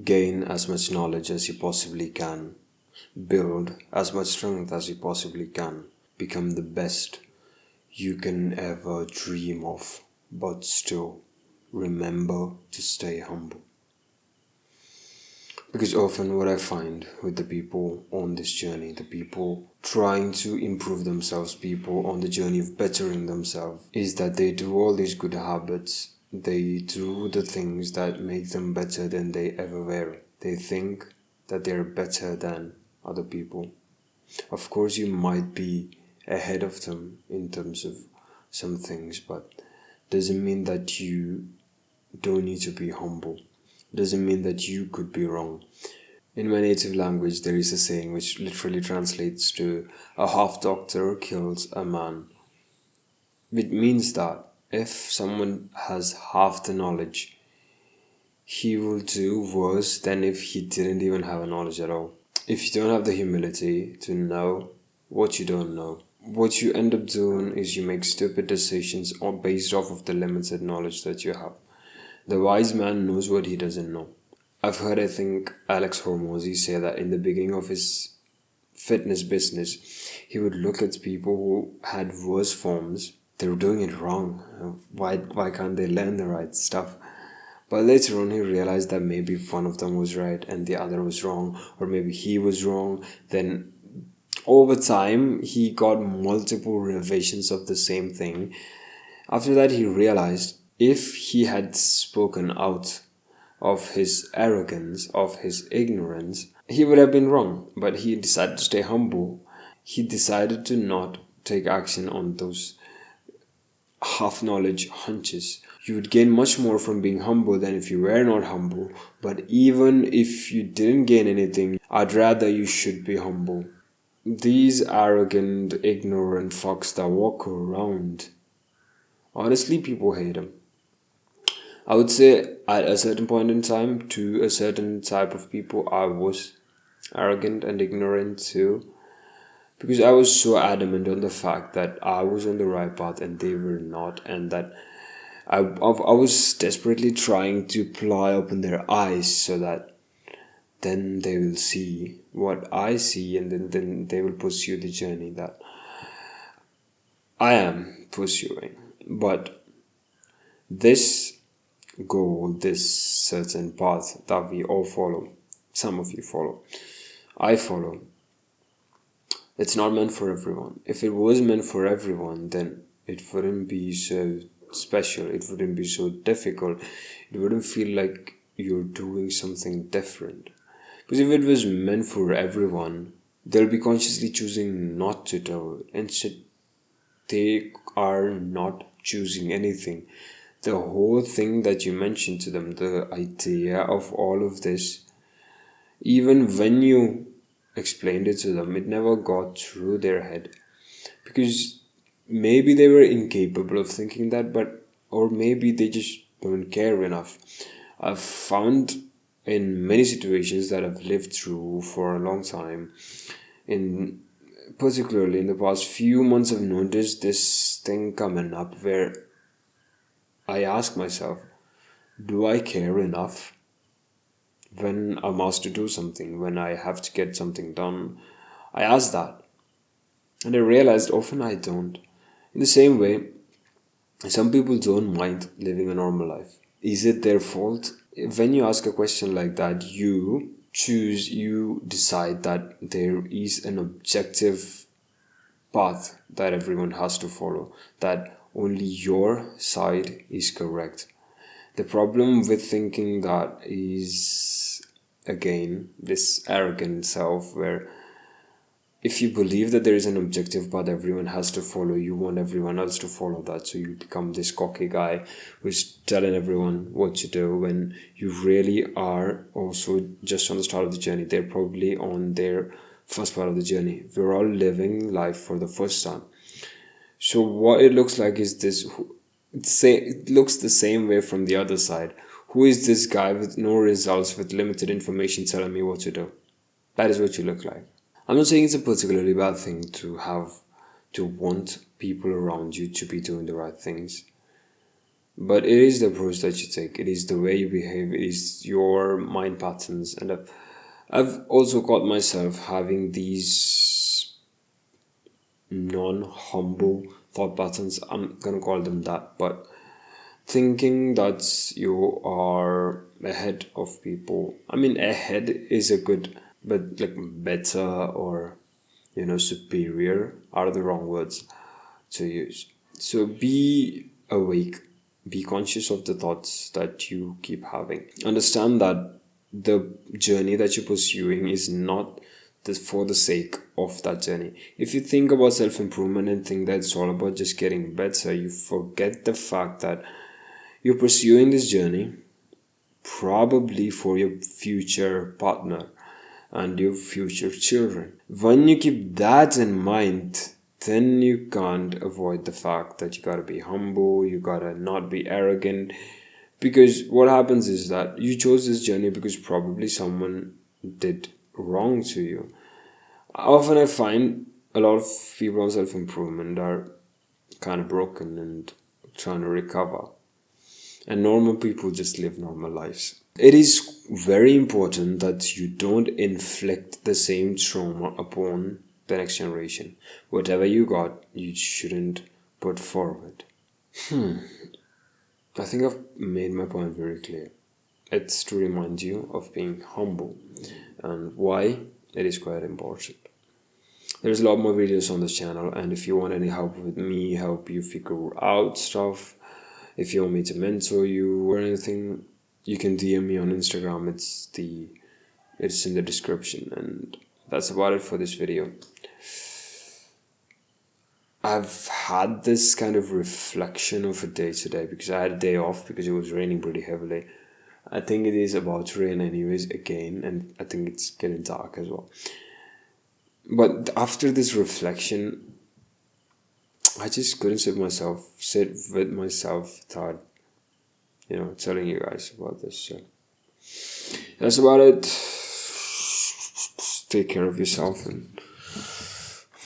gain as much knowledge as you possibly can, build as much strength as you possibly can, become the best you can ever dream of, but still remember to stay humble. Because often, what I find with the people on this journey, the people trying to improve themselves, people on the journey of bettering themselves, is that they do all these good habits. They do the things that make them better than they ever were. They think that they're better than other people. Of course, you might be ahead of them in terms of some things, but doesn't mean that you don't need to be humble. Doesn't mean that you could be wrong. In my native language, there is a saying which literally translates to a half doctor kills a man. It means that if someone has half the knowledge, he will do worse than if he didn't even have a knowledge at all. If you don't have the humility to know what you don't know, what you end up doing is you make stupid decisions based off of the limited knowledge that you have. The wise man knows what he doesn't know. I've heard, I think, Alex Hormozy say that in the beginning of his fitness business, he would look at people who had worse forms. They were doing it wrong. Why can't they learn the right stuff? But later on, he realized that maybe one of them was right and the other was wrong, or maybe he was wrong. Then, over time, he got multiple revelations of the same thing. After that, he realized if he had spoken out of his arrogance, of his ignorance, he would have been wrong. But he decided to stay humble. He decided to not take action on those half knowledge hunches. You would gain much more from being humble than if you were not humble. But even if you didn't gain anything, I'd rather you should be humble. These arrogant, ignorant fucks that walk around, honestly, people hate them. I would say at a certain point in time, to a certain type of people, I was arrogant and ignorant too. Because I was so adamant on the fact that I was on the right path and they were not, and that I was desperately trying to ply open their eyes so that then they will see what I see, and then they will pursue the journey that I am pursuing. But this goal, this certain path that we all follow, some of you follow, I follow, it's not meant for everyone. If it was meant for everyone, then it wouldn't be so special, it wouldn't be so difficult, it wouldn't feel like you're doing something different. Because if it was meant for everyone, they'll be consciously choosing not to do it. Instead, they are not choosing anything. The whole thing that you mentioned to them, the idea of all of this, even when you explained it to them, it never got through their head. Because maybe they were incapable of thinking that, but or maybe they just don't care enough. I've found in many situations that I've lived through for a long time, in particularly in the past few months, I've noticed this thing coming up where I ask myself, do I care enough when I'm asked to do something, when I have to get something done? I ask that. And I realized often I don't. In the same way, some people don't mind living a normal life. Is it their fault? When you ask a question like that, you decide that there is an objective path that everyone has to follow, that only your side is correct. The problem with thinking that is, again, this arrogant self where if you believe that there is an objective path everyone has to follow, you want everyone else to follow that. So you become this cocky guy who's telling everyone what to do when you really are also just on the start of the journey. They're probably on their first part of the journey. We're all living life for the first time. So what it looks like is this. It looks the same way from the other side. Who is this guy with no results, with limited information telling me what to do? That is what you look like. I'm not saying it's a particularly bad thing to want people around you to be doing the right things. but it is the approach that you take, it is the way you behave, it is your mind patterns. And I've also caught myself having these non-humble thought patterns, I'm gonna call them that, but thinking that you are ahead of people. I mean, ahead is a good, but like better or superior are the wrong words to use. So be awake, be conscious of the thoughts that you keep having. Understand that the journey that you're pursuing is not for the sake of that journey. If you think about self improvement and think that it's all about just getting better, you forget the fact that you're pursuing this journey probably for your future partner and your future children. When you keep that in mind, then you can't avoid the fact that you gotta be humble, you gotta not be arrogant. Because what happens is that you chose this journey because probably someone did wrong to you. Often I find a lot of people on self improvement are kind of broken and trying to recover, and normal people just live normal lives. It is very important that you don't inflict the same trauma upon the next generation. Whatever you got, you shouldn't put forward. I think I've made my point very clear. It's to remind you of being humble and why it is quite important. There's a lot more videos on this channel, and if you want any help with me, help you figure out stuff, if you want me to mentor you or anything, you can DM me on Instagram. It's in the description, and that's about it for this video. I've had this kind of reflection of a day today because I had a day off because it was raining pretty heavily. I think it is about to rain anyways again, and I think it's getting dark as well. But after this reflection, I just couldn't sit with myself without telling you guys about this. So that's about it. Take care of yourself and